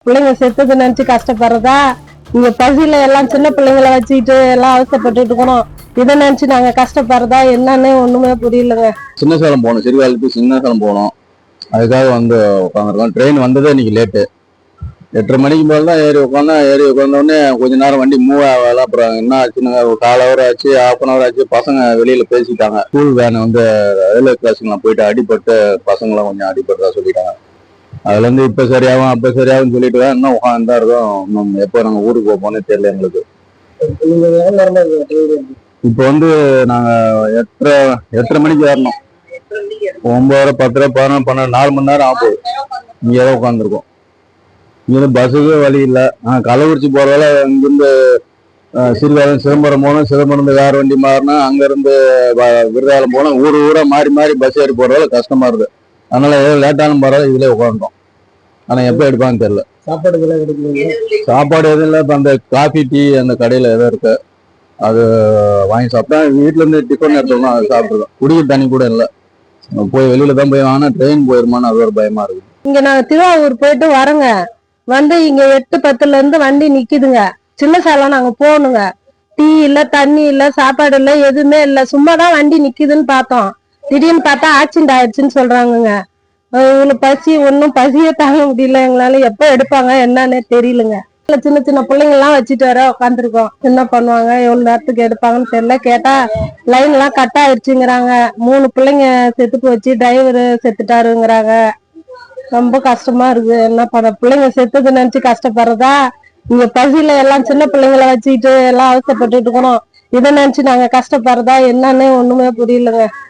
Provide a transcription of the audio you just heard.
பிள்ளைங்க செத்தது நினைச்சு கஷ்டப்படுறதா? இங்க பகுதியில எல்லாம் சின்ன பிள்ளைங்களை வச்சுக்கிட்டு எல்லாம் அவசப்பட்டு இருக்கணும். இதை நினைச்சு நாங்க கஷ்டப்படுறதா என்னன்னு ஒண்ணுமே புரியலங்க. சின்ன சேலம் போகணும், சிறுகாலுக்கு சின்ன சேலம் போகணும். அதுக்காக வந்து உட்காந்துருக்கோம். ட்ரெயின் வந்ததே இன்னைக்கு லேட்டு. 8:30 மணிக்கு மேல தான் ஏறி உட்காந்தோடனே கொஞ்ச நேரம் வண்டி மூவ் ஆகல. அப்புறம் என்ன ஆச்சுன்னு ஒரு 1/4 ஹவர் ஆச்சு, 1/2 ஹவர் ஆச்சு. பசங்க வெளியில பேசிட்டாங்க. ஸ்கூல் வேன் வந்து ரயில்வே கிராசிங்லாம் போயிட்டு அடிபட்டு பசங்களாம் கொஞ்சம் அடிபட்டதா சொல்லிட்டாங்க. அதுல இருந்து இப்ப சரியாகும் அப்ப சரியாகும் சொல்லிட்டு தான் இன்னும் உட்காந்து தான் இருக்கோம். எப்போ நாங்க ஊருக்கு போனே தெரியல எங்களுக்கு. இப்ப வந்து நாங்க 8:30 மணிக்கு ஏறணும். 9:30 10:30 11 12 4 மணி நேரம் ஆகும். இங்கே தான் உட்காந்துருக்கோம். இங்கிருந்து பஸ்ஸுக்கு வழி இல்லை. கள்ளக்குறிச்சி போறதால இங்கிருந்து சிறுகாலம் சிதம்பரம் போனோம். சிதம்பரம் வேற வண்டி மாறினா அங்கிருந்து விருதாலம் போனோம். ஊரா மாறி மாறி பஸ் ஏறி போறதால கஷ்டமா இருக்கு. அதனால ஏதோ லேட்டாலும் பரவாயில்ல இதுல உட்காந்துட்டோம். ஆனா எப்ப எடுப்பான்னு தெரியல. சாப்பாடு எதுவும் இல்லை. இப்ப அந்த காஃபி டீ அந்த கடையில எதோ இருக்கு, அது வாங்கி சாப்பிட்டா. வீட்டுல இருந்து டிஃபன் எடுத்தோம்னா அது சாப்பிட்டுருக்கோம். குடிக்க தண்ணி கூட இல்லை. போய் வெளியில தான் போய் வாங்கினா ட்ரெயின் போயிருமான்னு அது ஒரு பயமா இருக்கு. இங்க நாங்க திருவாரூர் போயிட்டு வரோங்க. வந்து இங்க 8:10 இருந்து வண்டி நிக்குதுங்க. சின்ன சேலம் நாங்க போகணுங்க. டீ இல்ல, தண்ணி இல்ல, சாப்பாடு இல்ல, எதுவுமே இல்ல. சும்மாதான் வண்டி நிக்குதுன்னு பார்த்தோம். திடீர்னு பார்த்தா ஆக்சிடென்ட் ஆயிடுச்சுன்னு சொல்றாங்கங்க. இவ்வளவு பசி, ஒன்னும் பசியே தாங்க முடியல எங்களால. எப்ப எடுப்பாங்க என்னன்னே தெரியலங்க. சின்ன சின்ன பிள்ளைங்க எல்லாம் வச்சுட்டு வர உட்காந்துருக்கோம். என்ன பண்ணுவாங்க, எவ்வளவு நேரத்துக்கு எடுப்பாங்கன்னு தெரியல. கேட்டா லைன் எல்லாம் கட் ஆயிடுச்சுங்கிறாங்க. 3 பிள்ளைங்க செத்து போச்சு, டிரைவர் செத்துட்டாருங்கிறாங்க. ரொம்ப கஷ்டமா இருக்கு. என்ன பண்ண, பிள்ளைங்க செத்தது நினைச்சு கஷ்டப்படுறதா? இங்க பகுதியில எல்லாம் சின்ன பிள்ளைங்களை வச்சுக்கிட்டு எல்லாம் அவசப்பட்டு இருக்கணும். இதை நினைச்சு நாங்க கஷ்டப்படுறதா என்னன்னு ஒண்ணுமே புரியலங்க.